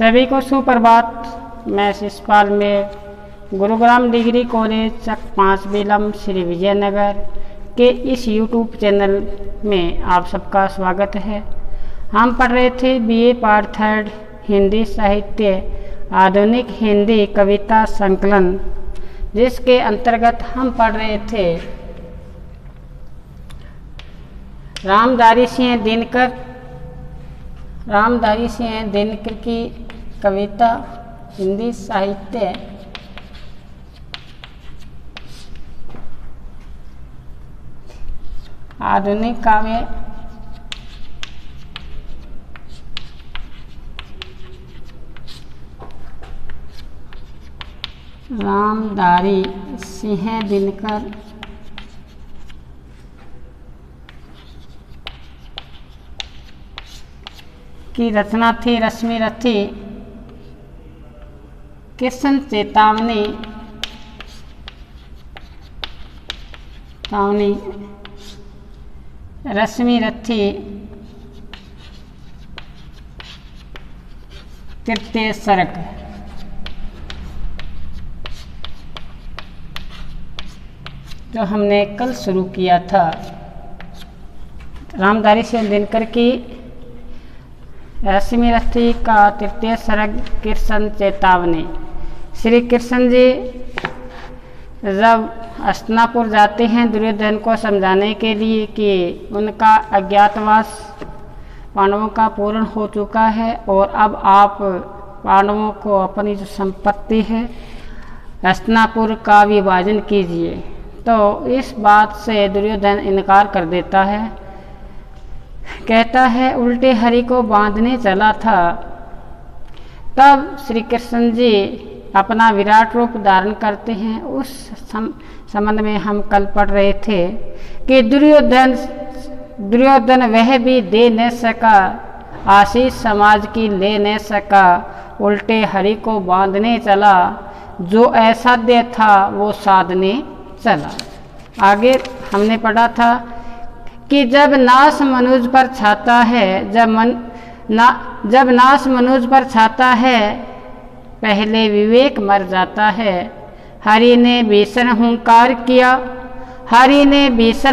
सभी को सुप्रभात। मैं शिषपाल में गुरुग्राम डिग्री कॉलेज चक 5 बेलम श्री विजयनगर के इस यूट्यूब चैनल में आप सबका स्वागत है। हम पढ़ रहे थे बीए पार्ट 3 हिंदी साहित्य आधुनिक हिंदी कविता संकलन, जिसके अंतर्गत हम पढ़ रहे थे रामधारी सिंह दिनकर की कविता हिंदी साहित्य आधुनिक काव्य रामधारी सिंह दिनकर की रचना थी रश्मि रथी कृष्ण चेतावनी रश्मि रथी तृतीय सर्ग। जो हमने कल शुरू किया था, रामधारी सिंह दिनकर की रश्मि रथी का तृतीय सर्ग कृष्ण चेतावनी। श्री कृष्ण जी जब हस्तिनापुर जाते हैं दुर्योधन को समझाने के लिए कि उनका अज्ञातवास पांडवों का पूर्ण हो चुका है और अब आप पांडवों को अपनी जो संपत्ति है हस्तिनापुर का विभाजन कीजिए, तो इस बात से दुर्योधन इनकार कर देता है। कहता है उल्टे हरि को बांधने चला था। तब श्री कृष्ण जी अपना विराट रूप धारण करते हैं। उस संबंध में हम कल पढ़ रहे थे कि दुर्योधन वह भी दे न सका, आशीष समाज की ले न सका, उल्टे हरि को बांधने चला, जो असाध्य था वो साधने चला। आगे हमने पढ़ा था कि जब नाश मनुज पर छाता है, जब नाश मनुज पर छाता है, पहले विवेक मर जाता है। हरि ने भीषण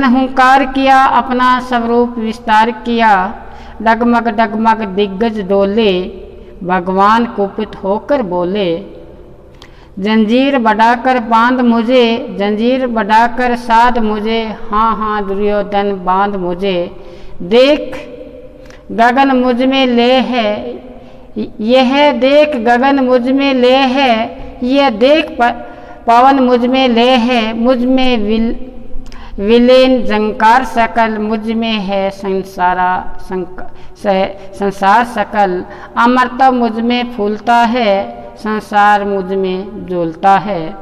हुंकार किया, अपना स्वरूप विस्तार किया। डगमग डगमग दिग्गज डोले, भगवान कुपित होकर बोले, जंजीर बढ़ाकर बांध मुझे, जंजीर बढ़ाकर साध मुझे, हाँ हाँ दुर्योधन बांध मुझे। देख गगन मुझ में ले है, यह देख गगन मुझ में ले है, यह देख पवन मुझ में ले है, मुझ में विलेन झंकार सकल, मुझ में है संसार सकल। अमरता मुझ में फूलता है, संसार मुझ में झूलता है।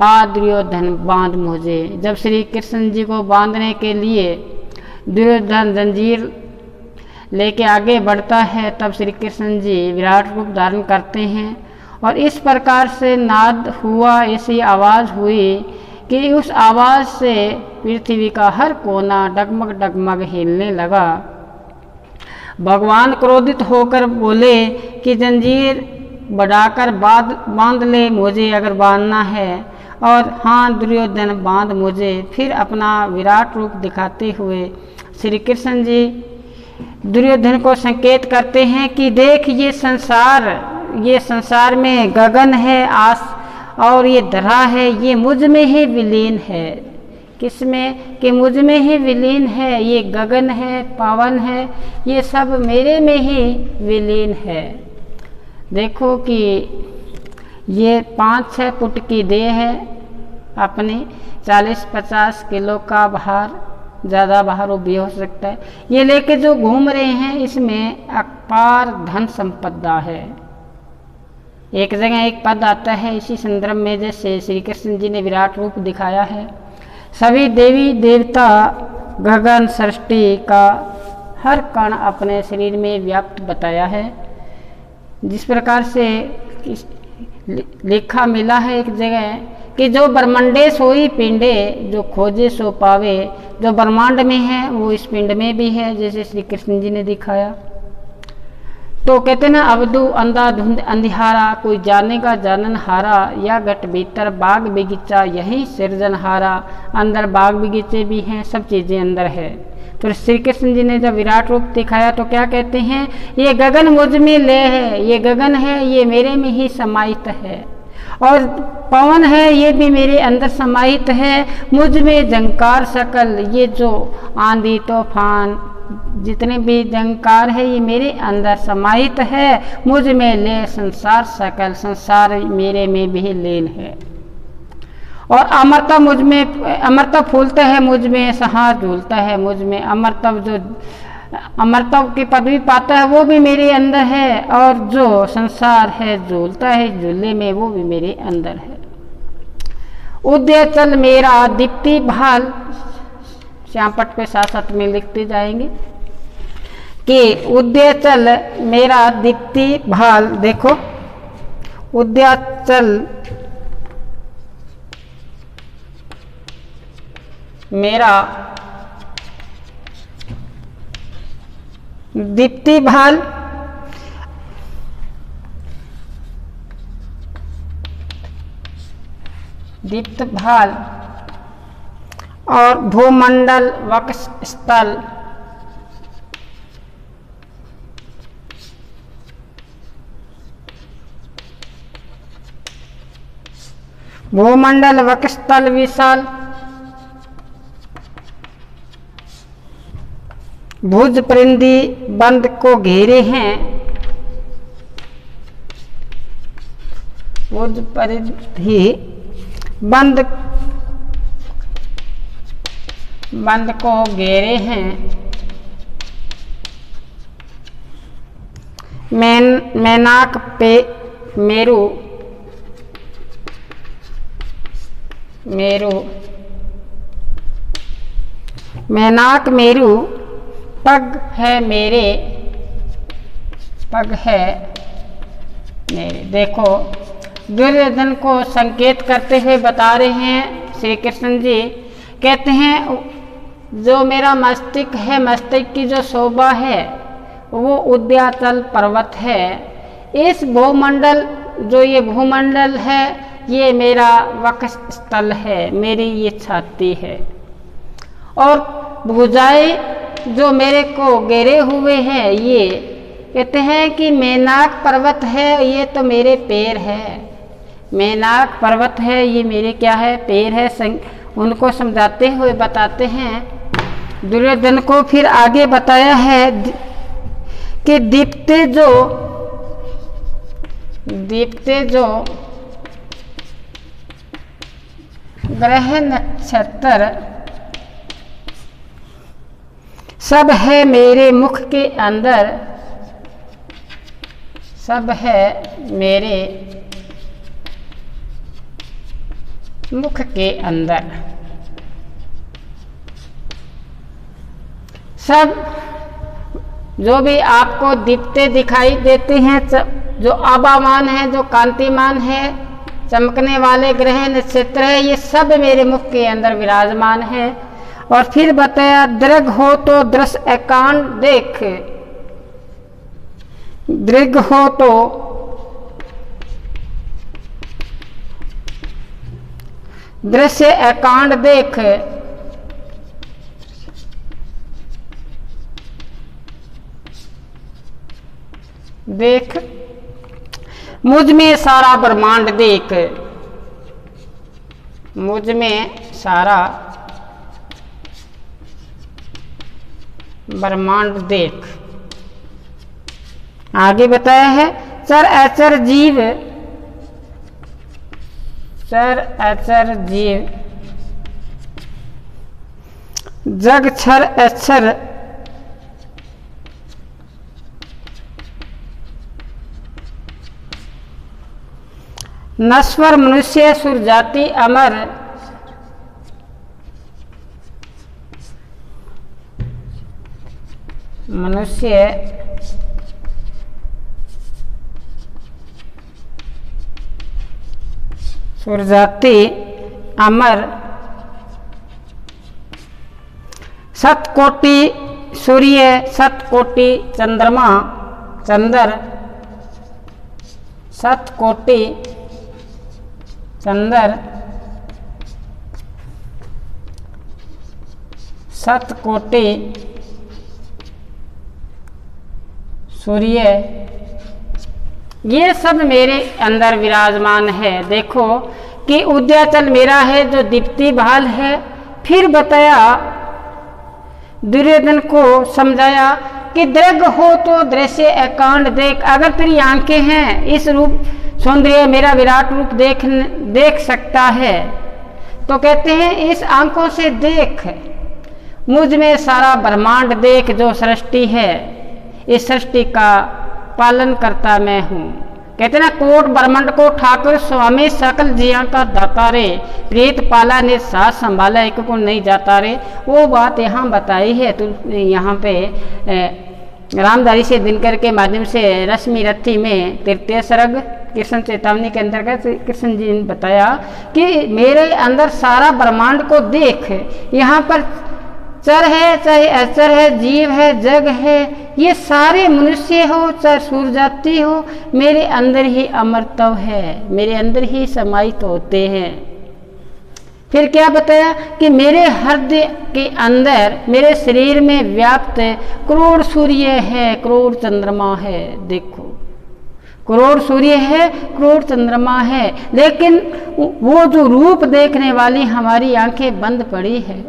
आ दुर्योधन बांध मुझे। जब श्री कृष्ण जी को बांधने के लिए दुर्योधन जंजीर लेके आगे बढ़ता है, तब श्री कृष्ण जी विराट रूप धारण करते हैं और इस प्रकार से नाद हुआ, ऐसी आवाज़ हुई कि उस आवाज़ से पृथ्वी का हर कोना डगमग डगमग हिलने लगा। भगवान क्रोधित होकर बोले कि जंजीर बढ़ाकर बांध ले मुझे अगर बांधना है, और हाँ दुर्योधन बांध मुझे। फिर अपना विराट रूप दिखाते हुए श्री कृष्ण जी दुर्योधन को संकेत करते हैं कि देख ये संसार में गगन है, आस और ये धरा है, ये मुझ में ही विलीन है। किसमें? कि मुझ में ही विलीन है। ये गगन है, पवन है, ये सब मेरे में ही विलीन है। देखो कि ये 5-6 फुट की देह है, अपनी 40-50 किलो का भार, ज़्यादा भार भी हो सकता है। ये लेके जो घूम रहे हैं, इसमें अपार धन संपदा है। एक जगह एक पद आता है इसी संदर्भ में, जैसे श्री कृष्ण जी ने विराट रूप दिखाया है। सभी देवी देवता गगन सृष्टि का हर कण अपने शरीर में व्याप्त बताया है। जिस प्रकार से लिखा मिला है एक जगह कि जो ब्रह्मांडे सोई पिंडे, जो खोजे सो पावे, जो ब्रह्मांड में है वो इस पिंड में भी है, जैसे श्री कृष्ण जी ने दिखाया। तो कहते ना अवधु अंधाधुंध अंधियारा, कोई जानेगा जानन हारा, या घट भीतर बाग बगीचा यही सृजनहारा। अंदर बाग बगीचे भी हैं, सब चीज़ें अंदर है। तो श्री कृष्ण जी ने जब विराट रूप दिखाया तो क्या कहते हैं, ये गगन मुझ में ले है, ये गगन है ये मेरे में ही समाहित है, और पवन है ये भी मेरे अंदर समाहित है। मुझ में जंकार सकल, ये जो आंधी तूफान जितने भी जंकार है ये मेरे अंदर समाहित है। मुझ में ले संसार सकल, संसार मेरे में भी लीन है। और अमरता मुझ में, अमरता फूलता है मुझ में, सहार झूलता है मुझ में। अमरता जो अमरता की पदवी पाता है वो भी मेरे अंदर है, और जो संसार है झूलता है झूले में वो भी मेरे अंदर है। उदयचल मेरा दीप्ति भाल, श्यामपट पे साथ साथ में लिखते जाएंगे कि उदयचल मेरा दीप्ति भाल। देखो उदयचल मेरा दीप्ति भाल, दीप्त भाल, और भूमंडल वक्ष स्थल, भूमंडल वक्ष स्थल विशाल, भुज परिंदी बंद को घेरे हैं, भुज परिंदी बंद को घेरे हैं। मैनाक पे मेरू, मैनाक मेरू, पग है मेरे, पग है मेरे। देखो दुर्योधन को संकेत करते हुए बता रहे हैं श्री कृष्ण जी, कहते हैं जो मेरा मस्तिष्क है, मस्तिष्क की जो शोभा है वो उद्याचल पर्वत है। इस भूमंडल, जो ये भूमंडल है ये मेरा वक्ष स्थल है, मेरी ये छाती है। और भुजाएं जो मेरे को घेरे हुए हैं, ये कहते हैं कि मैनाक पर्वत है, ये तो मेरे पैर है। मैनाक पर्वत है ये मेरे क्या है, पैर है। उनको समझाते हुए बताते हैं दुर्योधन को। फिर आगे बताया है कि दीप्ते जो ग्रह नक्षत्र सब है मेरे मुख के अंदर, सब है मेरे मुख के अंदर। सब जो भी आपको दीप्ते दिखाई देते हैं, जो आभामान है, जो कांतिमान है, चमकने वाले ग्रह नक्षत्र है, ये सब मेरे मुख के अंदर विराजमान है। और फिर बताया दृग हो तो दृश्य एकांत देख, दृग हो तो दृश्य एकांत देख, देख मुझ में सारा ब्रह्मांड देख, मुझ में सारा ब्रह्मांड देख। आगे बताया है चर अचर जीव, चर अचर जीव, जग क्षर अक्षर, नश्वर मनुष्य सुर जाति अमर, मनुष्य सुर जाति अमर, सतकोटि सूर्य, सतकोटि चंद्रमा, चंदर शतकोटि चंदर शतकोटि सूर्य, ये सब मेरे अंदर विराजमान है। देखो कि उद्याचल मेरा है जो दीप्ति भाल है। फिर बताया, दुर्योधन को समझाया कि दृग हो तो दृश्य एकांड देख। अगर तेरी आंखें हैं, इस रूप सौंदर्य मेरा विराट रूप देख सकता है, तो कहते हैं इस आंखों से देख, मुझ में सारा ब्रह्मांड देख जो सृष्टि है। इस सृष्टि का पालन करता मैं हूँ। कहते ना, कोट ब्रह्मांड को ठाकुर स्वामी सकल जिया का दाता रे, प्रीत पाला ने साथ संभाला एक को नहीं जाता रे। वो बात यहाँ बताई है। तो यहाँ पे रामधारी से दिनकर के माध्यम से रश्मि रथी में तृतीय सर्ग कृष्ण चेतावनी के अंतर्गत कृष्ण जी ने बताया कि मेरे अंदर सारा ब्रह्मांड को देख। यहाँ पर चर है चाहे अचर है, जीव है, जग है, ये सारे मनुष्य हो चाहे सूर्य जाति हो, मेरे अंदर ही अमरत्व है, मेरे अंदर ही समाहित होते हैं। फिर क्या बताया कि मेरे हृदय के अंदर, मेरे शरीर में व्याप्त करोड़ सूर्य है, करोड़ चंद्रमा है। देखो, करोड़ सूर्य है, करोड़ चंद्रमा है, लेकिन वो जो रूप देखने वाली हमारी आंखें बंद पड़ी है।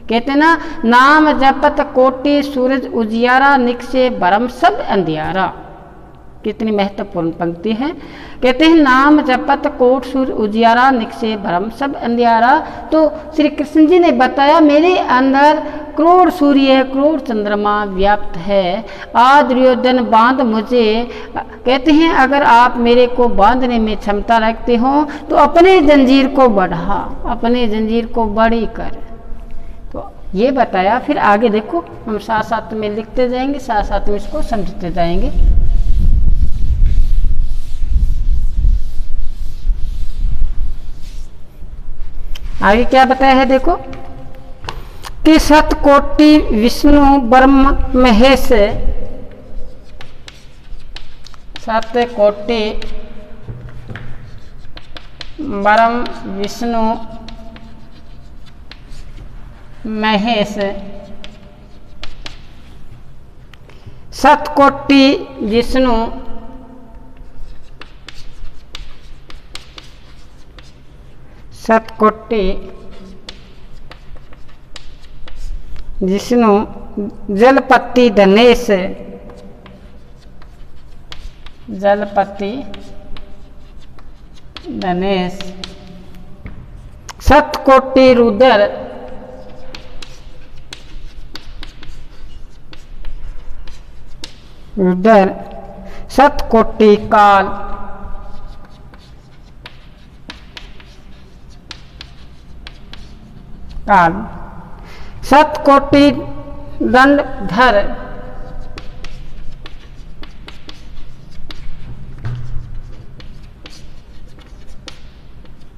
कहते ना, नाम जपत कोटि सूरज उजियारा, निकसे भरम सब अंधियारा। कितनी महत्वपूर्ण पंक्ति है। कहते हैं नाम जपत कोट सूर्य उजियारा, निकसे भरम सब अंधियारा। तो श्री कृष्ण जी ने बताया मेरे अंदर करोड़ सूर्य, करोड़ चंद्रमा व्याप्त है। आ दुर्योधन बांध मुझे। कहते हैं अगर आप मेरे को बांधने में क्षमता रखते हो तो अपने जंजीर को बढ़ा, अपने जंजीर को बड़ी कर। ये बताया। फिर आगे देखो, हम साथ साथ में लिखते जाएंगे, साथ साथ में इसको समझते जाएंगे। आगे क्या बताया है देखो कि शतकोटि विष्णु ब्रह्म महेश, शतकोटि ब्रह्म विष्णु महेश, शतकोटि विष्णु शतकोटि विष्णु जलपति धनेश, जलपति धनेश, शतकोटि रुद्र, रुद्र, शतकोटि काल, काल, शतकोटि दंडधर,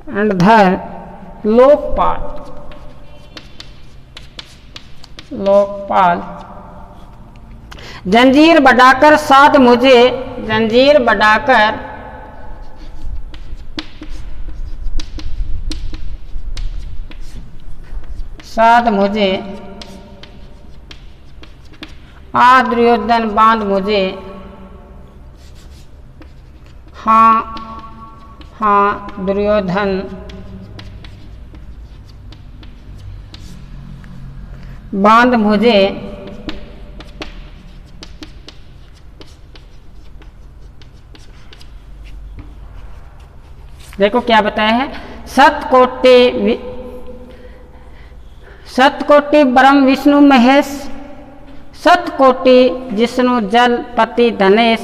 दंडधर, लोकपाल, लोकपाल, जंजीर बढ़ाकर साध मुझे, जंजीर बढ़ाकर साध मुझे, आ दुर्योधन बांध मुझे। हाँ हाँ दुर्योधन बांध मुझे। देखो क्या बताया है, शतकोटि ब्रह्म विष्णु महेश, शतकोटि जिष्णु जलपति धनेश,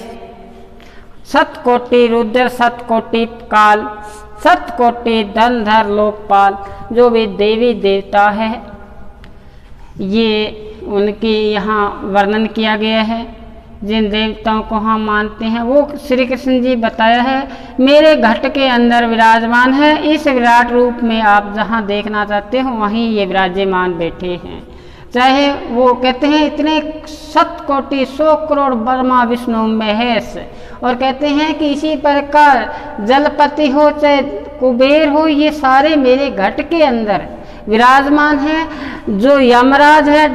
शतकोटि रुद्र, शतकोटि काल, शतकोटि धनधर लोकपाल। जो भी देवी देवता है ये उनकी यहाँ वर्णन किया गया है। जिन देवताओं को हम मानते हैं वो श्री कृष्ण जी बताया है मेरे घट के अंदर विराजमान है। इस विराट रूप में आप जहाँ देखना चाहते हो वहीं ये विराजमान बैठे हैं। चाहे वो कहते हैं इतने 7 कोटि 100 करोड़ ब्रह्मा विष्णु महेश, और कहते हैं कि इसी प्रकार जलपति हो चाहे कुबेर हो, ये सारे मेरे घट के अंदर विराजमान है। जो यमराज है,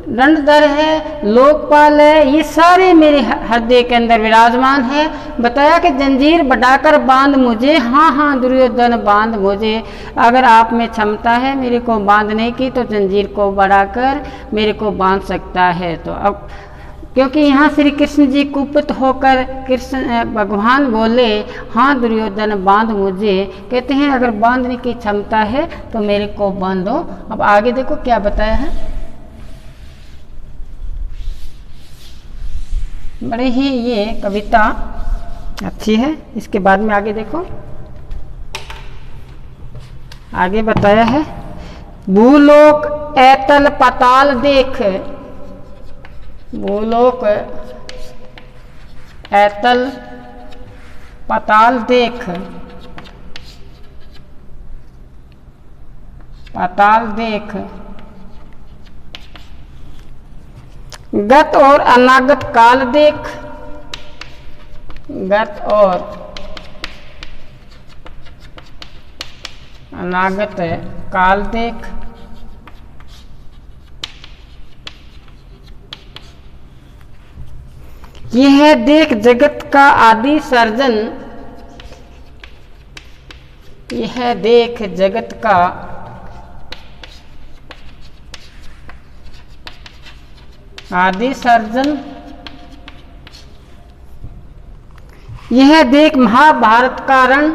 दंडधर है, लोकपाल है, ये सारे मेरे हृदय के अंदर विराजमान है। बताया कि जंजीर बढ़ाकर बांध मुझे, हाँ हाँ दुर्योधन बांध मुझे। अगर आप में क्षमता है मेरे को बांधने की, तो जंजीर को बढ़ाकर मेरे को बांध सकता है। तो अब क्योंकि यहाँ श्री कृष्ण जी कुपित होकर कृष्ण भगवान बोले, हाँ दुर्योधन बांध मुझे। कहते हैं अगर बांधने की क्षमता है तो मेरे को बांधो। अब आगे देखो क्या बताया है, बड़े ही ये कविता अच्छी है। इसके बाद में आगे देखो, आगे बताया है, भूलोक ऐतल पाताल देख, भूलोक ऐतल पाताल देख, पाताल देख, गत और अनागत काल देख, गत और अनागत काल देख। यह देख जगत का आदि सर्जन, यह देख जगत का आदि सर्जन, यह देख महाभारत का रण,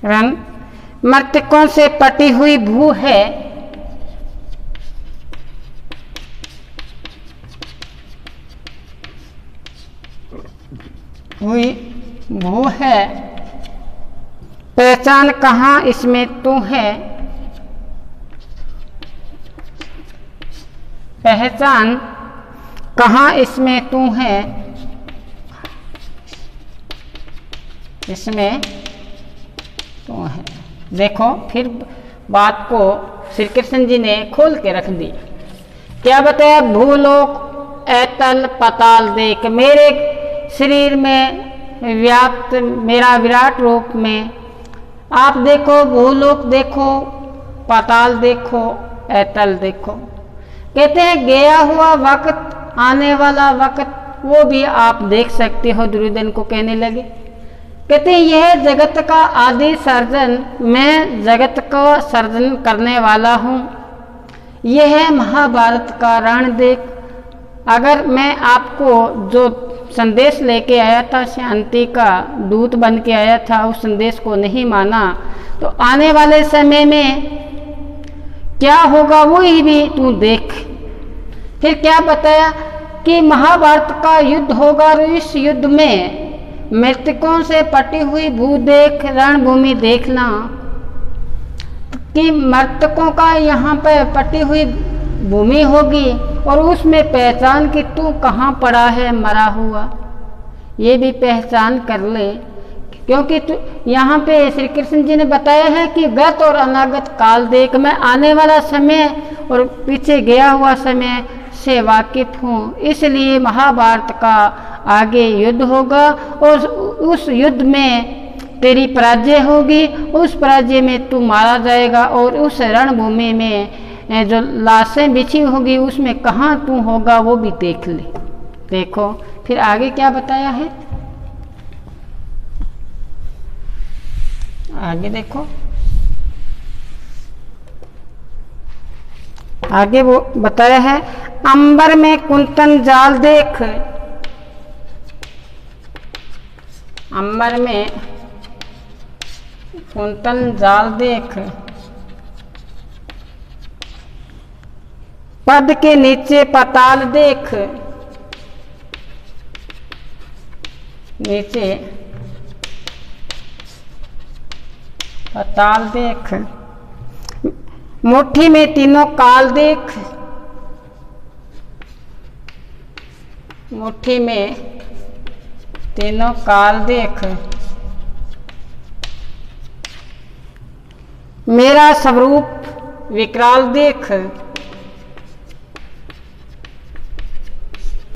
रण मृतकों से पटी हुई भू है, हुई भू है, पहचान कहाँ इसमें तू है, पहचान कहाँ इसमें तू है, इसमें तो है। देखो फिर बात को श्री कृष्ण जी ने खोल के रख दी। क्या बताया, भूलोक ऐतल पाताल देख, मेरे शरीर में व्याप्त मेरा विराट रूप में आप देखो, भूलोक देखो, पाताल देखो, ऐतल देखो। कहते हैं गया हुआ वक्त, आने वाला वक्त, वो भी आप देख सकते हो। दुर्योधन को कहने लगे, कहते हैं यह जगत का आदि सर्जन, मैं जगत को सर्जन करने वाला हूँ। यह है महाभारत का रण देख। अगर मैं आपको जो संदेश लेके आया था, शांति का दूत बन के आया था, उस संदेश को नहीं माना, तो आने वाले समय में क्या होगा वो ही भी तू देख। फिर क्या बताया कि महाभारत का युद्ध होगा, और इस युद्ध में मृतकों से पटी हुई भू देख, रणभूमि देखना कि मृतकों का यहाँ पर पटी हुई भूमि होगी, और उसमें पहचान कि तू कहाँ पड़ा है मरा हुआ, ये भी पहचान कर ले। क्योंकि यहाँ पे श्री कृष्ण जी ने बताया है कि गत और अनागत काल देख, मैं आने वाला समय और पीछे गया हुआ समय से वाकिफ हूँ। इसलिए महाभारत का आगे युद्ध होगा, और उस युद्ध में तेरी पराजय होगी, उस पराजय में तू मारा जाएगा, और उस रणभूमि में जो लाशें बिछी होगी उसमें कहाँ तू होगा वो भी देख ले। देखो फिर आगे क्या बताया है, आगे देखो, आगे वो बताया है, अंबर में कुंतन जाल देख, अंबर में कुंतन जाल देख, पद के नीचे पाताल देख, नीचे पाताल देख, मुट्ठी में तीनों काल देख, मुट्ठी में तीनों काल देख, मेरा स्वरूप विकराल देख।